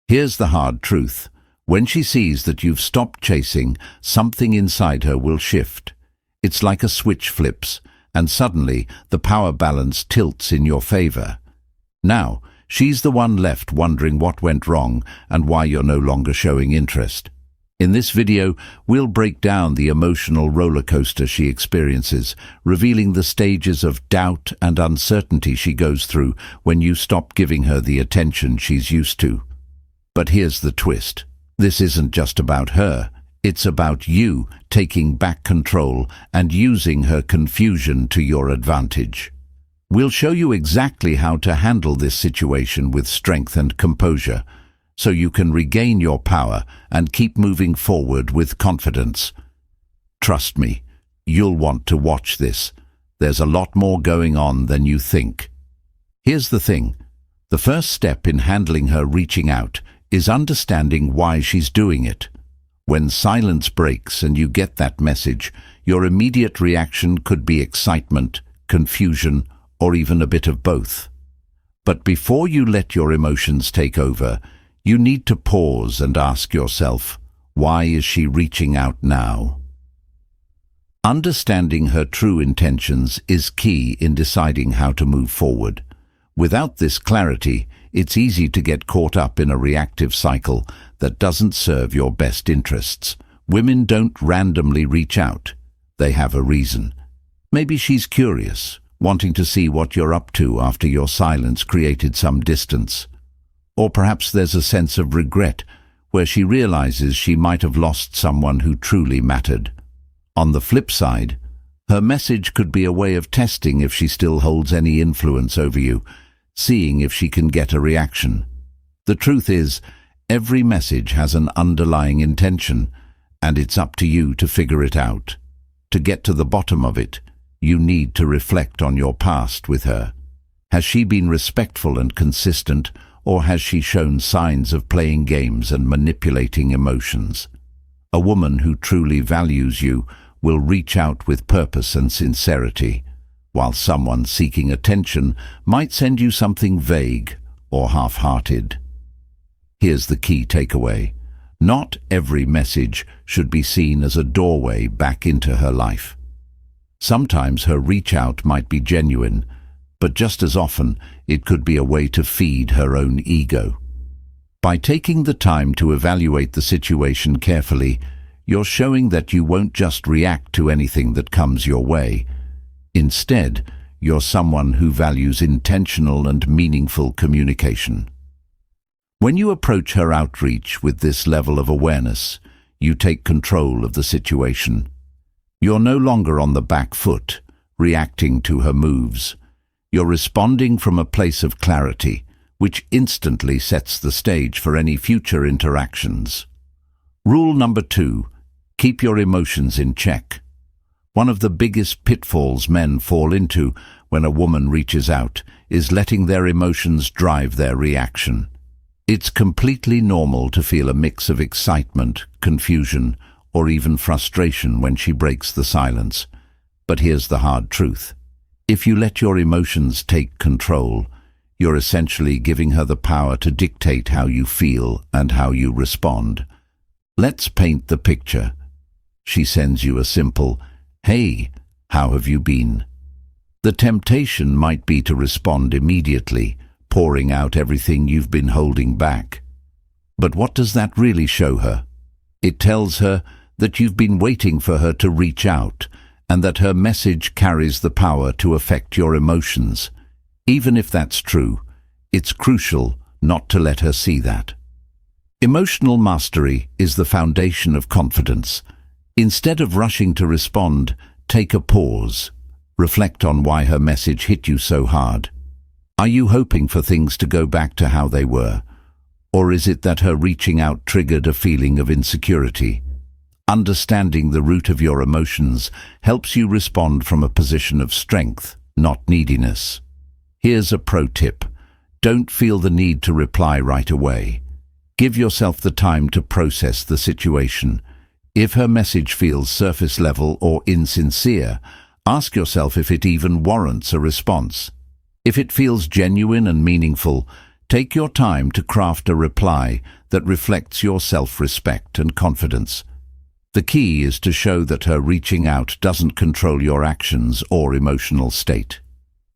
Here's the hard truth. When she sees that you've stopped chasing, something inside her will shift. It's like a switch flips, and suddenly the power balance tilts in your favor. Now, she's the one left wondering what went wrong and why you're no longer showing interest. In this video, we'll break down the emotional roller coaster she experiences, revealing the stages of doubt and uncertainty she goes through when you stop giving her the attention she's used to. But here's the twist. This isn't just about her. It's about you taking back control and using her confusion to your advantage. We'll show you exactly how to handle this situation with strength and composure, so you can regain your power and keep moving forward with confidence. Trust me, you'll want to watch this. There's a lot more going on than you think. Here's the thing. The first step in handling her reaching out is understanding why she's doing it. When silence breaks and you get that message, your immediate reaction could be excitement, confusion, or even a bit of both. But before you let your emotions take over, you need to pause and ask yourself, why is she reaching out now? Understanding her true intentions is key in deciding how to move forward. Without this clarity, it's easy to get caught up in a reactive cycle that doesn't serve your best interests. Women don't randomly reach out. They have a reason. Maybe she's curious, wanting to see what you're up to after your silence created some distance. Or perhaps there's a sense of regret where she realizes she might have lost someone who truly mattered. On the flip side, her message could be a way of testing if she still holds any influence over you, seeing if she can get a reaction. The truth is, every message has an underlying intention, and it's up to you to figure it out. To get to the bottom of it, you need to reflect on your past with her. Has she been respectful and consistent, or has she shown signs of playing games and manipulating emotions? A woman who truly values you will reach out with purpose and sincerity, while someone seeking attention might send you something vague or half-hearted. Here's the key takeaway. Not every message should be seen as a doorway back into her life. Sometimes her reach-out might be genuine, but just as often it could be a way to feed her own ego. By taking the time to evaluate the situation carefully, you're showing that you won't just react to anything that comes your way. Instead, you're someone who values intentional and meaningful communication. When you approach her outreach with this level of awareness, you take control of the situation. You're no longer on the back foot, reacting to her moves. You're responding from a place of clarity, which instantly sets the stage for any future interactions. Rule number 2, keep your emotions in check. One of the biggest pitfalls men fall into when a woman reaches out is letting their emotions drive their reaction. It's completely normal to feel a mix of excitement, confusion, or even frustration when she breaks the silence. But here's the hard truth. If you let your emotions take control, you're essentially giving her the power to dictate how you feel and how you respond. Let's paint the picture. She sends you a simple, "Hey, how have you been?" The temptation might be to respond immediately, pouring out everything you've been holding back. But what does that really show her? It tells her that you've been waiting for her to reach out, and that her message carries the power to affect your emotions. Even if that's true, it's crucial not to let her see that. Emotional mastery is the foundation of confidence. Instead of rushing to respond, take a pause. Reflect on why her message hit you so hard. Are you hoping for things to go back to how they were? Or is it that her reaching out triggered a feeling of insecurity? Understanding the root of your emotions helps you respond from a position of strength, not neediness. Here's a pro tip. Don't feel the need to reply right away. Give yourself the time to process the situation. If her message feels surface level or insincere, ask yourself if it even warrants a response. If it feels genuine and meaningful, Take your time to craft a reply that reflects your self-respect and confidence. The key is to show that her reaching out doesn't control your actions or emotional state.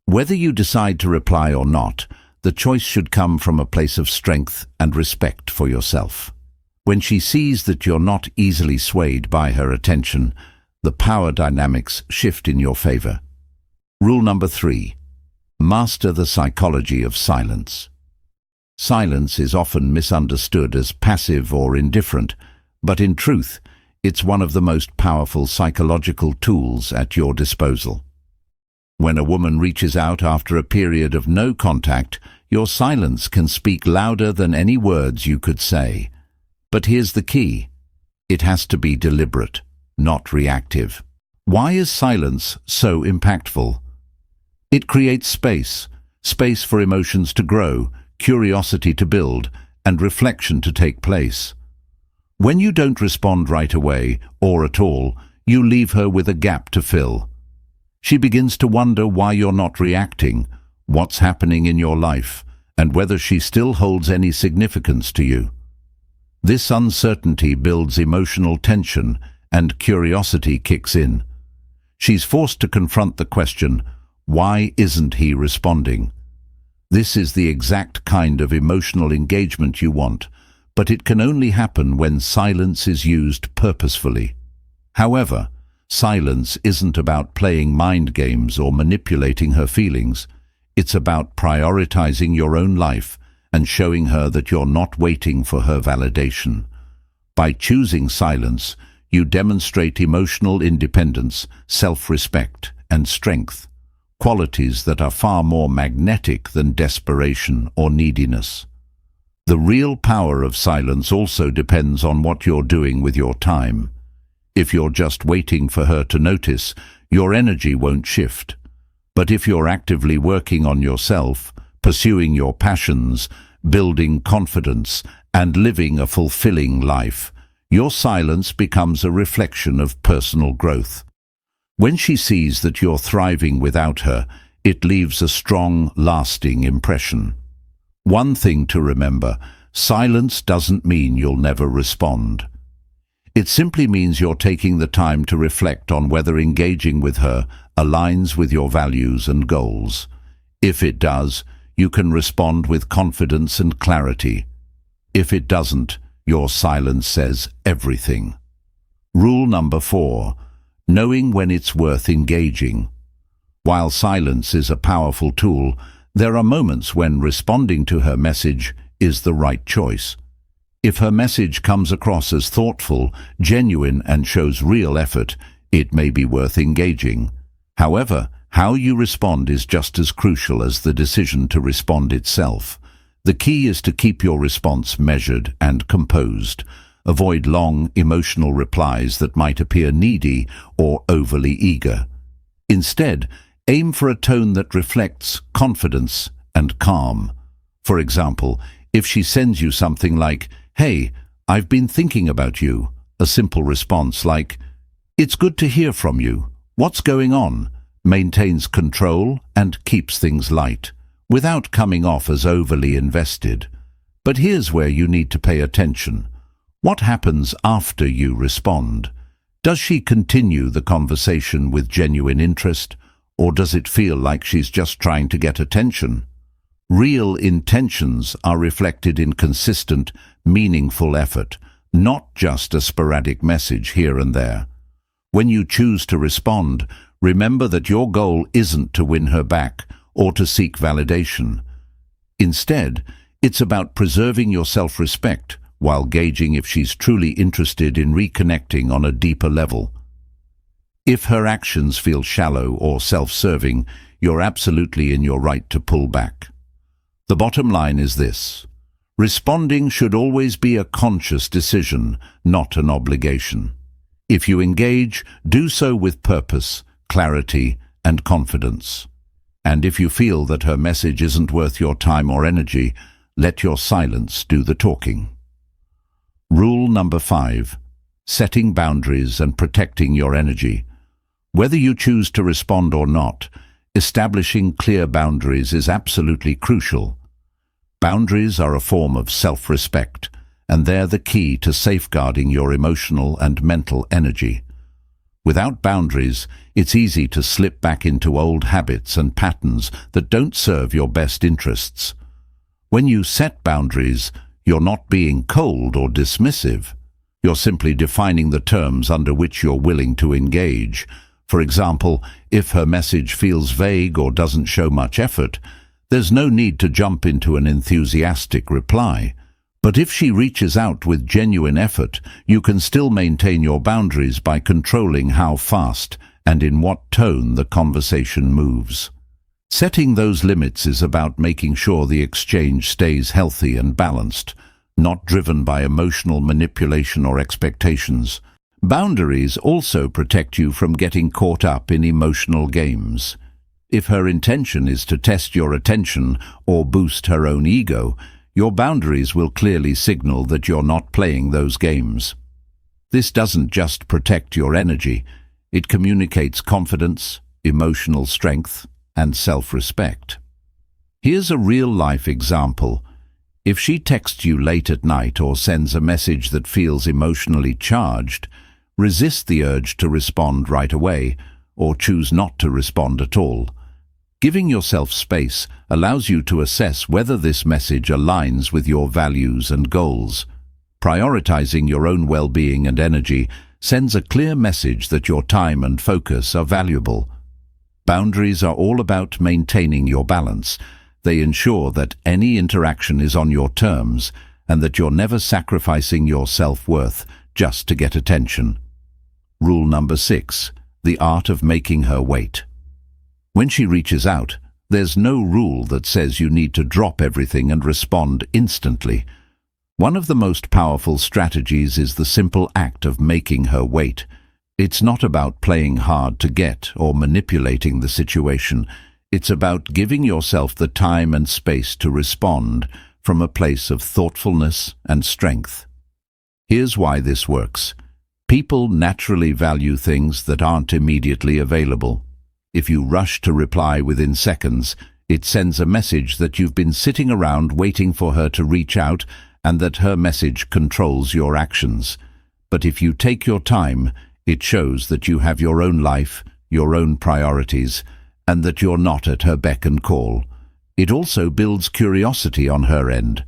Whether you decide to reply or not, the choice should come from a place of strength and respect for yourself. When she sees that you're not easily swayed by her attention, the power dynamics shift in your favor. Rule number 3. Master the psychology of silence. Silence is often misunderstood as passive or indifferent, but in truth, it's one of the most powerful psychological tools at your disposal. When a woman reaches out after a period of no contact, your silence can speak louder than any words you could say. But here's the key. It has to be deliberate, not reactive. Why is silence so impactful? It creates space for emotions to grow, curiosity to build, and reflection to take place. When you don't respond right away, or at all, you leave her with a gap to fill. She begins to wonder why you're not reacting, what's happening in your life, and whether she still holds any significance to you. This uncertainty builds emotional tension, and curiosity kicks in. She's forced to confront the question, why isn't he responding? This is the exact kind of emotional engagement you want, but it can only happen when silence is used purposefully. However, silence isn't about playing mind games or manipulating her feelings. It's about prioritizing your own life and showing her that you're not waiting for her validation. By choosing silence, you demonstrate emotional independence, self-respect, and strength, qualities that are far more magnetic than desperation or neediness. The real power of silence also depends on what you're doing with your time. If you're just waiting for her to notice, your energy won't shift. But if you're actively working on yourself, pursuing your passions, building confidence, and living a fulfilling life, your silence becomes a reflection of personal growth. When she sees that you're thriving without her, it leaves a strong, lasting impression. One thing to remember, silence doesn't mean you'll never respond. It simply means you're taking the time to reflect on whether engaging with her aligns with your values and goals. If it does, you can respond with confidence and clarity. If it doesn't, your silence says everything. Rule number 4. Knowing when it's worth engaging. While silence is a powerful tool, there are moments when responding to her message is the right choice. If her message comes across as thoughtful, genuine, and shows real effort, it may be worth engaging. However, how you respond is just as crucial as the decision to respond itself. The key is to keep your response measured and composed. Avoid long, emotional replies that might appear needy or overly eager. Instead, aim for a tone that reflects confidence and calm. For example, if she sends you something like, "Hey, I've been thinking about you," a simple response like, "It's good to hear from you. What's going on?" maintains control and keeps things light, without coming off as overly invested. But here's where you need to pay attention. What happens after you respond? Does she continue the conversation with genuine interest, or does it feel like she's just trying to get attention? Real intentions are reflected in consistent, meaningful effort, not just a sporadic message here and there. When you choose to respond, remember that your goal isn't to win her back or to seek validation. Instead, it's about preserving your self-respect while gauging if she's truly interested in reconnecting on a deeper level. If her actions feel shallow or self-serving, you're absolutely in your right to pull back. The bottom line is this: responding should always be a conscious decision, not an obligation. If you engage, do so with purpose, clarity, and confidence. And if you feel that her message isn't worth your time or energy, let your silence do the talking. Rule number 5. Setting boundaries and protecting your energy. Whether you choose to respond or not, establishing clear boundaries is absolutely crucial. Boundaries are a form of self-respect, and they're the key to safeguarding your emotional and mental energy. Without boundaries, it's easy to slip back into old habits and patterns that don't serve your best interests. When you set boundaries, you're not being cold or dismissive. You're simply defining the terms under which you're willing to engage. For example, if her message feels vague or doesn't show much effort, there's no need to jump into an enthusiastic reply. But if she reaches out with genuine effort, you can still maintain your boundaries by controlling how fast and in what tone the conversation moves. Setting those limits is about making sure the exchange stays healthy and balanced, not driven by emotional manipulation or expectations. Boundaries also protect you from getting caught up in emotional games. If her intention is to test your attention or boost her own ego, your boundaries will clearly signal that you're not playing those games. This doesn't just protect your energy, it communicates confidence, emotional strength, and self-respect. Here's a real-life example. If she texts you late at night or sends a message that feels emotionally charged, resist the urge to respond right away, or choose not to respond at all. Giving yourself space allows you to assess whether this message aligns with your values and goals. Prioritizing your own well-being and energy sends a clear message that your time and focus are valuable. Boundaries are all about maintaining your balance. They ensure that any interaction is on your terms and that you're never sacrificing your self-worth just to get attention. Rule number 6, the art of making her wait. When she reaches out, there's no rule that says you need to drop everything and respond instantly. One of the most powerful strategies is the simple act of making her wait. It's not about playing hard to get or manipulating the situation. It's about giving yourself the time and space to respond from a place of thoughtfulness and strength. Here's why this works. People naturally value things that aren't immediately available. If you rush to reply within seconds, it sends a message that you've been sitting around waiting for her to reach out and that her message controls your actions. But if you take your time, it shows that you have your own life, your own priorities, and that you're not at her beck and call. It also builds curiosity on her end.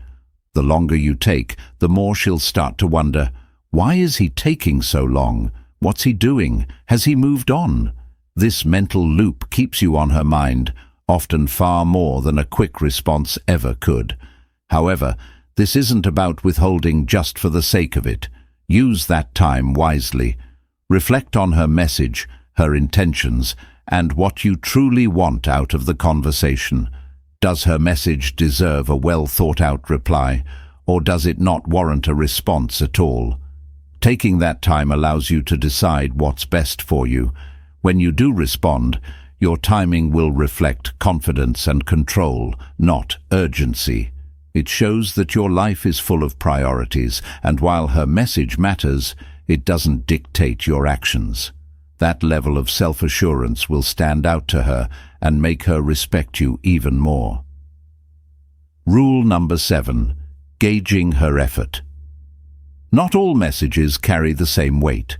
The longer you take, the more she'll start to wonder, why is he taking so long? What's he doing? Has he moved on? This mental loop keeps you on her mind, often far more than a quick response ever could. However, this isn't about withholding just for the sake of it. Use that time wisely. Reflect on her message, her intentions, and what you truly want out of the conversation. Does her message deserve a well-thought-out reply, or does it not warrant a response at all? Taking that time allows you to decide what's best for you. When you do respond, your timing will reflect confidence and control, not urgency. It shows that your life is full of priorities, and while her message matters, it doesn't dictate your actions. That level of self-assurance will stand out to her and make her respect you even more. Rule number 7, gauging her effort. Not all messages carry the same weight.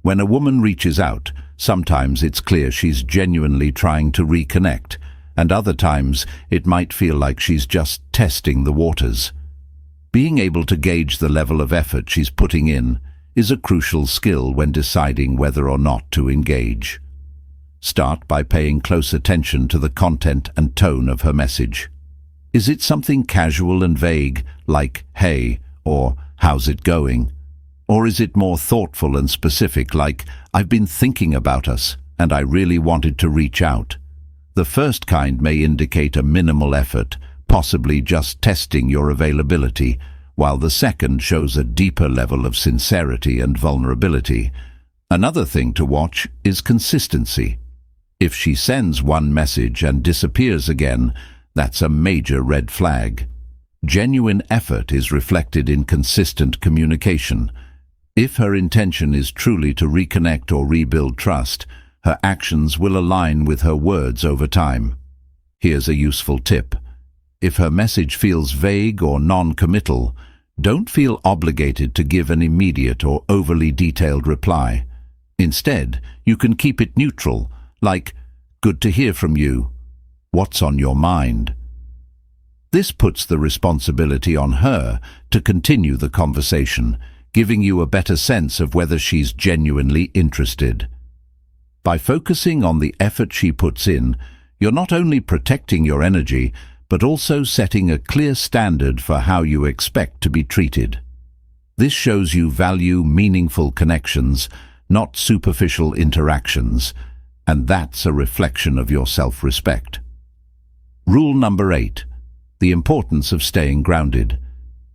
When a woman reaches out, sometimes it's clear she's genuinely trying to reconnect, and other times it might feel like she's just testing the waters. Being able to gauge the level of effort she's putting in is a crucial skill when deciding whether or not to engage. Start by paying close attention to the content and tone of her message. Is it something casual and vague, like, "Hey," or "How's it going?" Or is it more thoughtful and specific, like, "I've been thinking about us, and I really wanted to reach out"? The first kind may indicate a minimal effort, possibly just testing your availability, while the second shows a deeper level of sincerity and vulnerability. Another thing to watch is consistency. If she sends one message and disappears again, that's a major red flag. Genuine effort is reflected in consistent communication. If her intention is truly to reconnect or rebuild trust, her actions will align with her words over time. Here's a useful tip. If her message feels vague or non-committal, don't feel obligated to give an immediate or overly detailed reply. Instead, you can keep it neutral, like, "Good to hear from you. What's on your mind?" This puts the responsibility on her to continue the conversation, giving you a better sense of whether she's genuinely interested. By focusing on the effort she puts in, you're not only protecting your energy, but also setting a clear standard for how you expect to be treated. This shows you value meaningful connections, not superficial interactions, and that's a reflection of your self-respect. Rule number 8. The importance of staying grounded.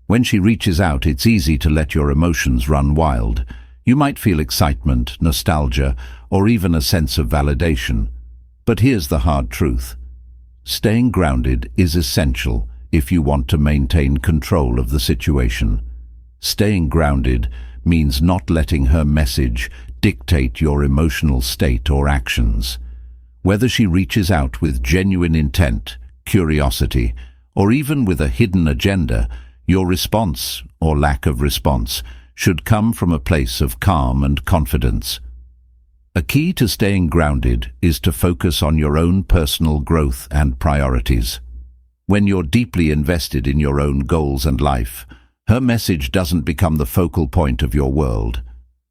When she reaches out, it's easy to let your emotions run wild. You might feel excitement, nostalgia, or even a sense of validation. But here's the hard truth. Staying grounded is essential if you want to maintain control of the situation. Staying grounded means not letting her message dictate your emotional state or actions. Whether she reaches out with genuine intent, curiosity, or even with a hidden agenda, your response, or lack of response, should come from a place of calm and confidence. A key to staying grounded is to focus on your own personal growth and priorities. When you're deeply invested in your own goals and life, her message doesn't become the focal point of your world.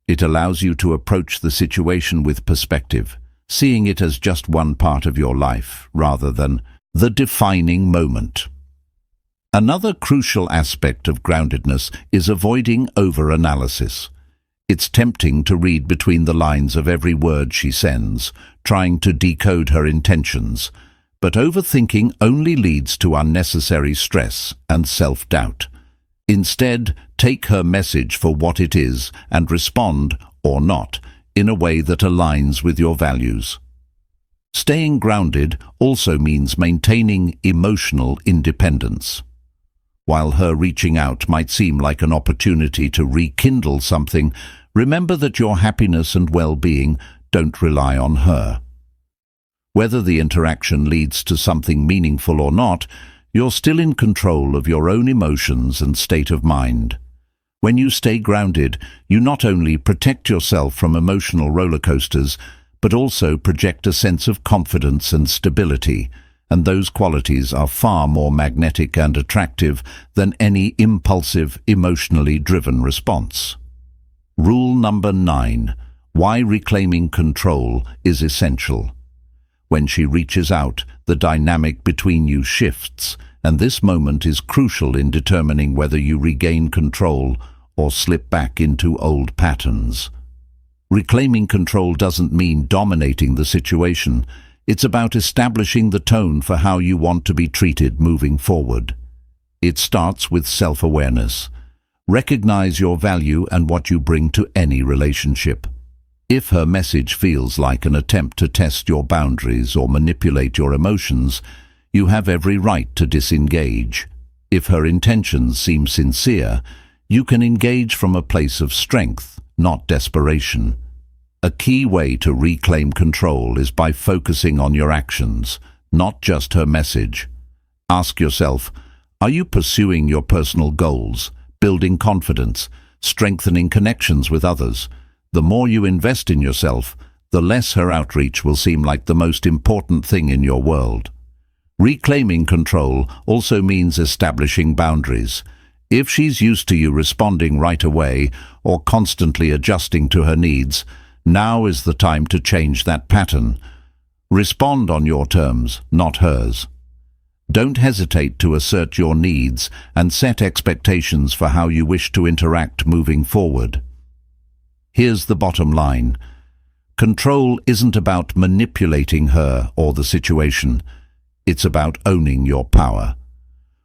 It allows you to approach the situation with perspective, seeing it as just one part of your life rather than the defining moment. Another crucial aspect of groundedness is avoiding over-analysis. It's tempting to read between the lines of every word she sends, trying to decode her intentions, but overthinking only leads to unnecessary stress and self-doubt. Instead, take her message for what it is and respond, or not, in a way that aligns with your values. Staying grounded also means maintaining emotional independence. While her reaching out might seem like an opportunity to rekindle something, remember that your happiness and well-being don't rely on her. Whether the interaction leads to something meaningful or not, you're still in control of your own emotions and state of mind. When you stay grounded, you not only protect yourself from emotional roller coasters, but also project a sense of confidence and stability, and those qualities are far more magnetic and attractive than any impulsive, emotionally driven response. Rule number 9. Why reclaiming control is essential. When she reaches out, the dynamic between you shifts, and this moment is crucial in determining whether you regain control or slip back into old patterns. Reclaiming control doesn't mean dominating the situation. It's about establishing the tone for how you want to be treated moving forward. It starts with self-awareness. Recognize your value and what you bring to any relationship. If her message feels like an attempt to test your boundaries or manipulate your emotions, you have every right to disengage. If her intentions seem sincere, you can engage from a place of strength, not desperation. A key way to reclaim control is by focusing on your actions, not just her message. Ask yourself, are you pursuing your personal goals, building confidence, strengthening connections with others? The more you invest in yourself, the less her outreach will seem like the most important thing in your world. Reclaiming control also means establishing boundaries. If she's used to you responding right away or constantly adjusting to her needs, now is the time to change that pattern. Respond on your terms, not hers. Don't hesitate to assert your needs and set expectations for how you wish to interact moving forward. Here's the bottom line. Control isn't about manipulating her or the situation. It's about owning your power.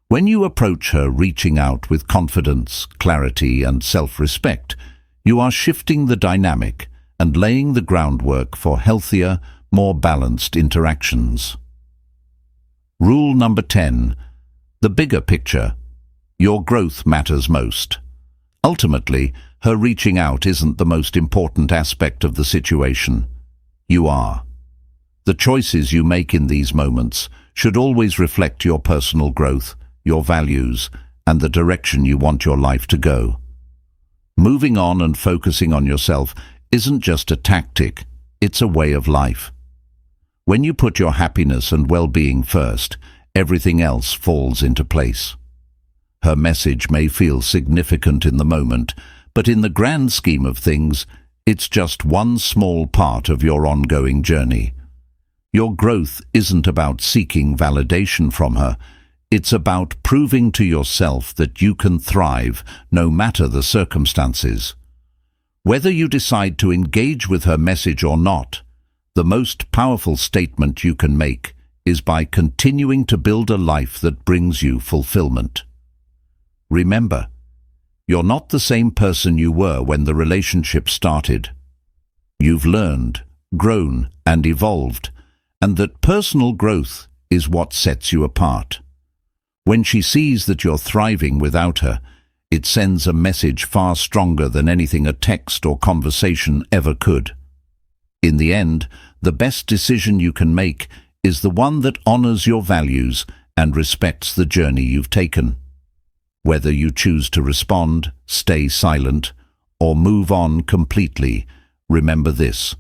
When you approach her reaching out with confidence, clarity, and self-respect, you are shifting the dynamic and laying the groundwork for healthier, more balanced interactions. Rule number 10. The bigger picture. Your growth matters most. Ultimately, her reaching out isn't the most important aspect of the situation. You are. The choices you make in these moments should always reflect your personal growth, your values, and the direction you want your life to go. Moving on and focusing on yourself isn't just a tactic, it's a way of life. When you put your happiness and well-being first, everything else falls into place. Her message may feel significant in the moment, but in the grand scheme of things, it's just one small part of your ongoing journey. Your growth isn't about seeking validation from her. It's about proving to yourself that you can thrive no matter the circumstances. Whether you decide to engage with her message or not, the most powerful statement you can make is by continuing to build a life that brings you fulfillment. Remember, you're not the same person you were when the relationship started. You've learned, grown, and evolved, and that personal growth is what sets you apart. When she sees that you're thriving without her, it sends a message far stronger than anything a text or conversation ever could. In the end, the best decision you can make is the one that honors your values and respects the journey you've taken. Whether you choose to respond, stay silent, or move on completely, remember this: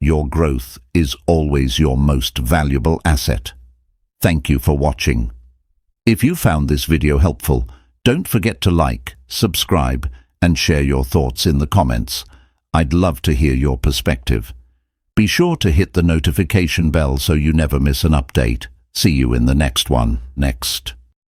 your growth is always your most valuable asset. Thank you for watching. If you found this video helpful, don't forget to like, subscribe, and share your thoughts in the comments. I'd love to hear your perspective. Be sure to hit the notification bell so you never miss an update. See you in the next one.